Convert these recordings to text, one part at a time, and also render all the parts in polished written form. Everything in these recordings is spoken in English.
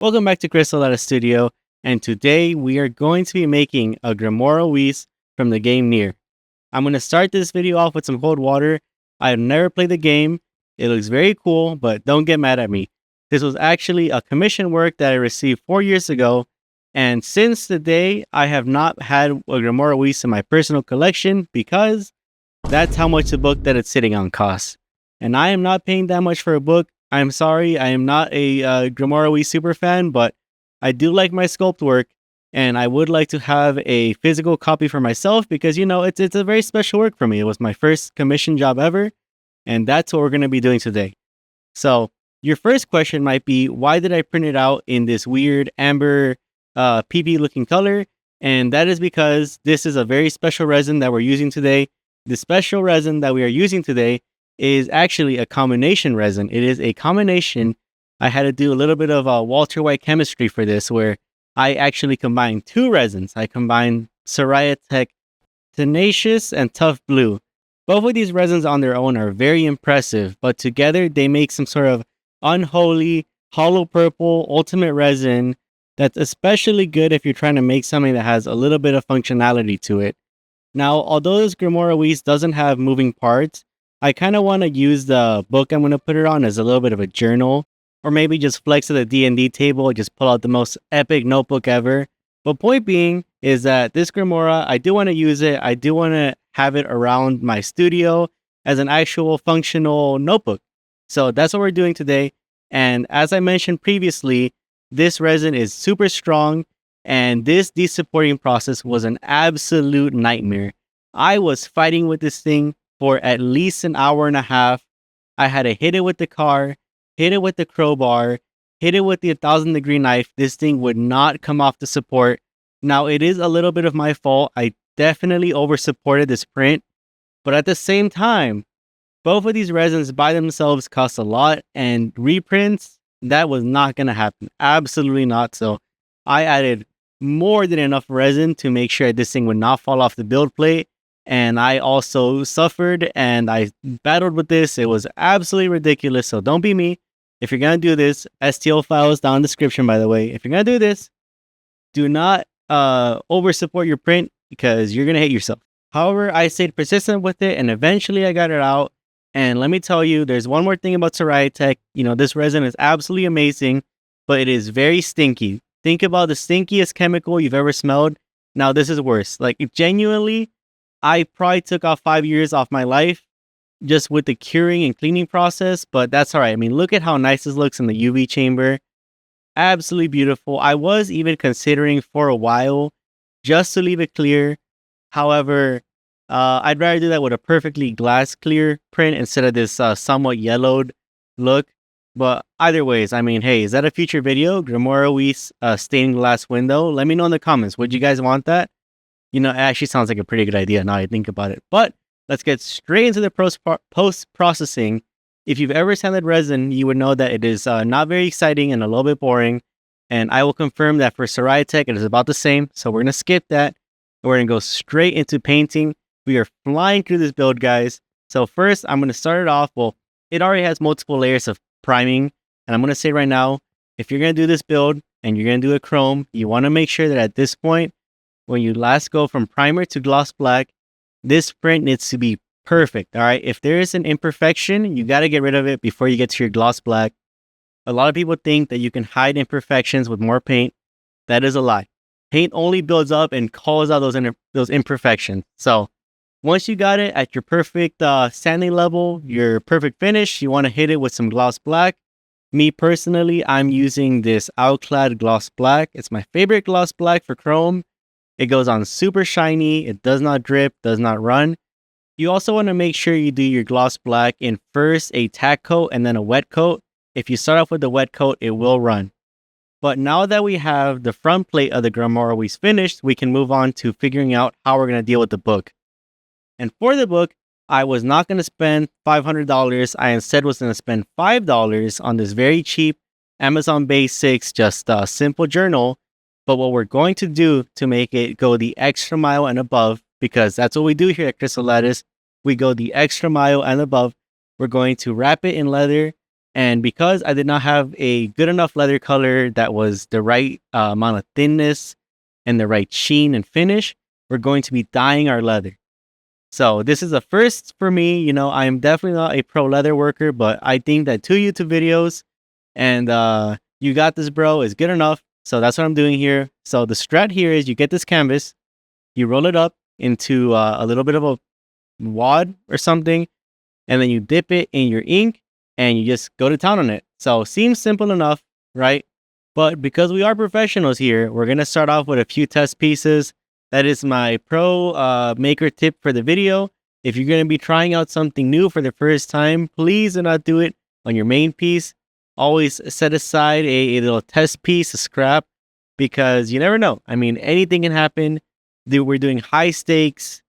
Welcome back to Crystal Lattice Studio, and today we are going to be making a Grimoire Weiss from the game NieR. I'm going to start this video off with some cold water. I've never played the game. It looks very cool, but don't get mad at me. This was actually a commission work that I received 4 years ago, and since the day I have not had a Grimoire Weiss in my personal collection because that's how much the book that it's sitting on costs. And I am not paying that much for a book. I'm sorry, I am not a Grimoire Weiss super fan, but I do like my sculpt work, and I would like to have a physical copy for myself because, you know, it's a very special work for me. It was my first commission job ever, and that's what we're going to be doing today. So your first question might be, why did I print it out in this weird amber PP looking color? And that is because this is a very special resin that we're using today. The special resin that we are using today is actually a combination resin. It is a combination. I had to do a little bit of Walter White chemistry for this, where I actually combined two resins. I combined Siraya Tech Tenacious and Tough Blue. Both of these resins on their own are very impressive, but together they make some sort of unholy, hollow purple ultimate resin that's especially good if you're trying to make something that has a little bit of functionality to it. Now, although this Grimoire Weiss doesn't have moving parts, I kind of want to use the book I'm going to put it on as a little bit of a journal, or maybe just flex to the D&D table and just pull out the most epic notebook ever. But point being is that this Grimoire, I do want to use it. I do want to have it around my studio as an actual functional notebook. So that's what we're doing today. And as I mentioned previously, this resin is super strong, and this de-supporting process was an absolute nightmare. I was fighting with this thing for at least an hour and a half. I had to hit it with the car, hit it with the crowbar, hit it with the 1,000-degree knife. This thing would not come off the support. Now, it is a little bit of my fault. I definitely over-supported this print, but at the same time, both of these resins by themselves cost a lot, and reprints, that was not going to happen. Absolutely not. So I added more than enough resin to make sure this thing would not fall off the build plate. And I also suffered and I battled with this. It was absolutely ridiculous. So don't be me. If you're going to do this, STL file is down in the description, by the way. If you're going to do this, do not over support your print because you're going to hate yourself. However, I stayed persistent with it and eventually I got it out. And let me tell you, there's one more thing about Siraya Tech. You know, this resin is absolutely amazing, but it is very stinky. Think about the stinkiest chemical you've ever smelled. Now, this is worse. Like, genuinely, I probably took off 5 years off my life just with the curing and cleaning process, but that's all right. I mean, look at how nice this looks in the UV chamber. Absolutely beautiful. I was even considering for a while just to leave it clear. However, I'd rather do that with a perfectly glass clear print instead of this somewhat yellowed look. But either ways, I mean, hey, is that a future video? Grimoire Weiss stained glass window? Let me know in the comments. Would you guys want that? You know, it actually sounds like a pretty good idea now I think about it. But let's get straight into the post-processing. If you've ever sanded resin, you would know that it is not very exciting and a little bit boring. And I will confirm that for Siraya Tech, it is about the same. So we're going to skip that. We're going to go straight into painting. We are flying through this build, guys. So first, I'm going to start it off. Well, it already has multiple layers of priming. And I'm going to say right now, if you're going to do this build and you're going to do a chrome, you want to make sure that at this point, when you last go from primer to gloss black, this print needs to be perfect, all right? If there is an imperfection, you got to get rid of it before you get to your gloss black. A lot of people think that you can hide imperfections with more paint. That is a lie. Paint only builds up and calls out those imperfections. So once you got it at your perfect sanding level, your perfect finish, you want to hit it with some gloss black. Me personally, I'm using this Outclad gloss black. It's my favorite gloss black for chrome. It goes on super shiny. It does not drip, does not run. You also want to make sure you do your gloss black in first a tack coat and then a wet coat. If you start off with the wet coat, it will run. But now that we have the front plate of the Grimoire Weiss finished, we can move on to figuring out how we're going to deal with the book. And for the book, I was not going to spend $500. I instead was going to spend $5 on this very cheap Amazon Basics, just a simple journal. But what we're going to do to make it go the extra mile and above, because that's what we do here at Crystal Lattice, we go the extra mile and above. We're going to wrap it in leather. And because I did not have a good enough leather color that was the right amount of thinness and the right sheen and finish, we're going to be dyeing our leather. So this is a first for me. You know, I am definitely not a pro leather worker, but I think that 2 YouTube videos and you got this, bro, is good enough. So that's what I'm doing here. So the strat here is you get this canvas, you roll it up into a little bit of a wad or something, and then you dip it in your ink and you just go to town on it. So seems simple enough, right? But because we are professionals here, we're going to start off with a few test pieces. That is my pro maker tip for the video. If you're going to be trying out something new for the first time, please do not do it on your main piece. Always set aside a little test piece, a scrap, because you never know. I mean, anything can happen. We're doing high stakes,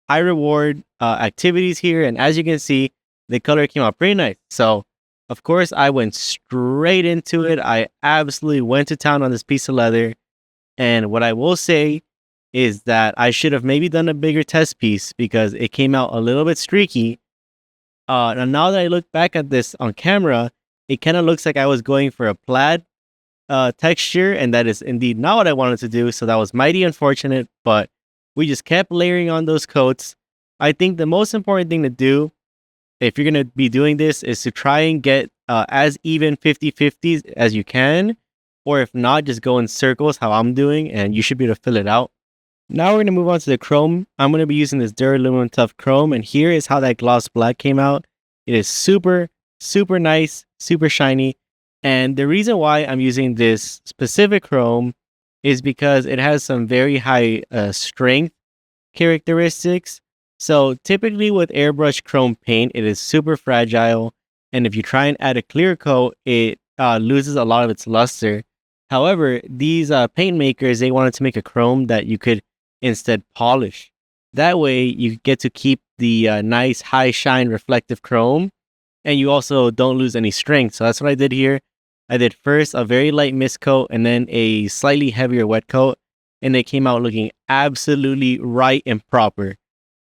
high reward activities here. And as you can see, the color came out pretty nice. So, of course, I went straight into it. I absolutely went to town on this piece of leather. And what I will say is that I should have maybe done a bigger test piece because it came out a little bit streaky. And now that I look back at this on camera, it kind of looks like I was going for a plaid texture, and that is indeed not what I wanted to do. So that was mighty unfortunate, but we just kept layering on those coats. I think the most important thing to do if you're going to be doing this is to try and get as even 50-50s as you can, or if not, just go in circles how I'm doing, and you should be able to fill it out. Now we're going to move on to the chrome. I'm going to be using this Duralumen Tuff Chrome, and here is how that gloss black came out. It is super, super nice, super shiny, and the reason why I'm using this specific chrome is because it has some very high strength characteristics. So typically with airbrush chrome paint, it is super fragile, and if you try and add a clear coat, it loses a lot of its luster. However, these paint makers, they wanted to make a chrome that you could instead polish. That way, you get to keep the nice high shine reflective chrome, and you also don't lose any strength. So that's what I did here. I did first a very light mist coat and then a slightly heavier wet coat, and they came out looking absolutely right and proper.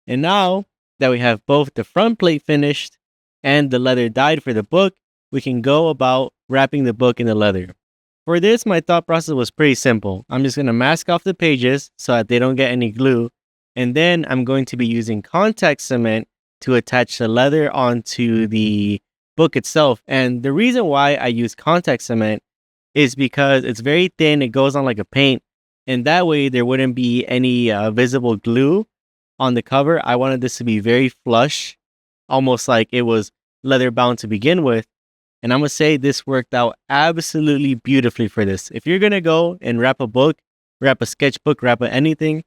And now that we have both the front plate finished and the leather dyed for the book, we can go about wrapping the book in the leather. For this, my thought process was pretty simple. I'm just going to mask off the pages so that they don't get any glue. And then I'm going to be using contact cement to attach the leather onto the book itself. And the reason why I use contact cement is because it's very thin. It goes on like a paint. And that way there wouldn't be any visible glue on the cover. I wanted this to be very flush, almost like it was leather bound to begin with. And I'm going to say this worked out absolutely beautifully for this. If you're going to go and wrap a book, wrap a sketchbook, wrap anything,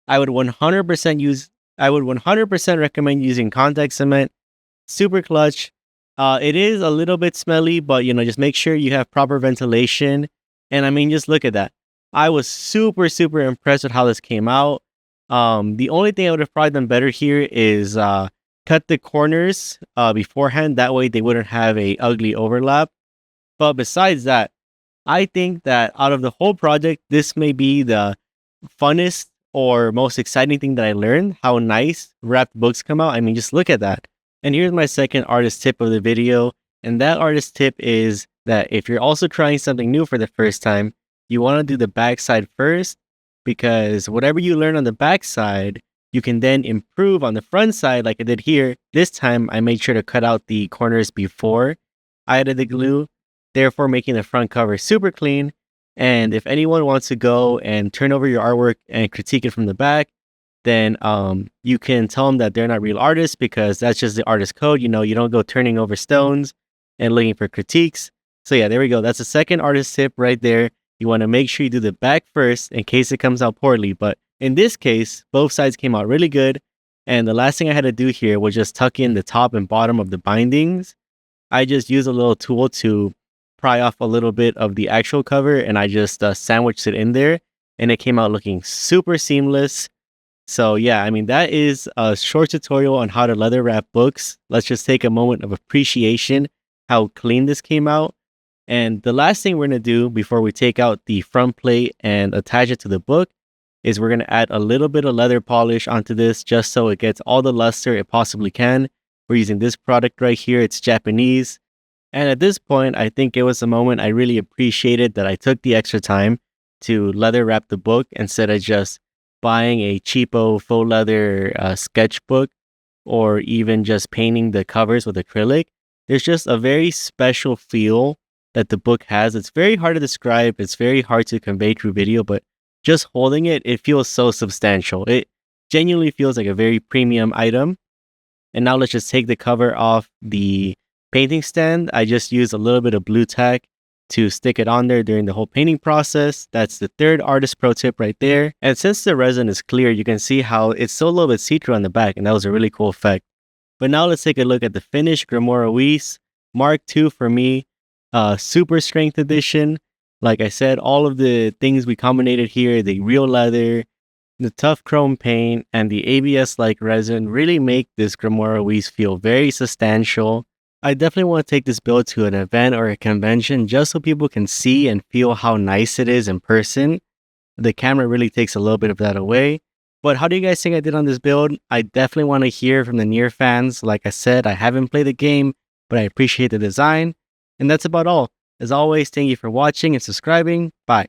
I would 100% recommend using contact cement. Super clutch. It is a little bit smelly, but just make sure you have proper ventilation. And I mean, just look at that. I was super, super impressed with how this came out. The only thing I would have probably done better here is cut the corners beforehand. That way they wouldn't have a ugly overlap. But besides that, I think that out of the whole project, this may be the funnest or most exciting thing that I learned. How nice wrapped books come out. I mean, just look at that. And here's my second artist tip of the video. And that artist tip is that if you're also trying something new for the first time, you want to do the backside first, because whatever you learn on the backside, you can then improve on the front side like I did here. This time, I made sure to cut out the corners before I added the glue, therefore making the front cover super clean. And if anyone wants to go and turn over your artwork and critique it from the back, then you can tell them that they're not real artists, because that's just the artist code. You don't go turning over stones and looking for critiques. So yeah, there we go. That's the second artist tip right there. You want to make sure you do the back first in case it comes out poorly. But in this case, both sides came out really good. And the last thing I had to do here was just tuck in the top and bottom of the bindings. I just used a little tool to pry off a little bit of the actual cover, and I just sandwiched it in there, and it came out looking super seamless. So yeah, I mean, that is a short tutorial on how to leather wrap books. Let's just take a moment of appreciation how clean this came out. And the last thing we're going to do before we take out the front plate and attach it to the book is we're going to add a little bit of leather polish onto this, just so it gets all the luster it possibly can. We're using this product right here. It's Japanese. And at this point, I think it was a moment I really appreciated that I took the extra time to leather wrap the book instead of just buying a cheapo faux leather sketchbook or even just painting the covers with acrylic. There's just a very special feel that the book has. It's very hard to describe, it's very hard to convey through video, but just holding it, it feels so substantial. It genuinely feels like a very premium item. And now let's just take the cover off the painting stand. I just used a little bit of blue tack to stick it on there during the whole painting process. That's the third artist pro tip right there. And since the resin is clear, you can see how it's still a little bit see-through on the back, and that was a really cool effect. But now let's take a look at the finished Grimoire Weiss Mark II for me, super strength edition. Like I said, all of the things we combinated here, the real leather, the tough chrome paint, and the ABS-like resin really make this Grimoire Weiss feel very substantial. I definitely want to take this build to an event or a convention just so people can see and feel how nice it is in person. The camera really takes a little bit of that away. But how do you guys think I did on this build? I definitely want to hear from the NieR fans. Like I said, I haven't played the game, but I appreciate the design. And that's about all. As always, thank you for watching and subscribing. Bye.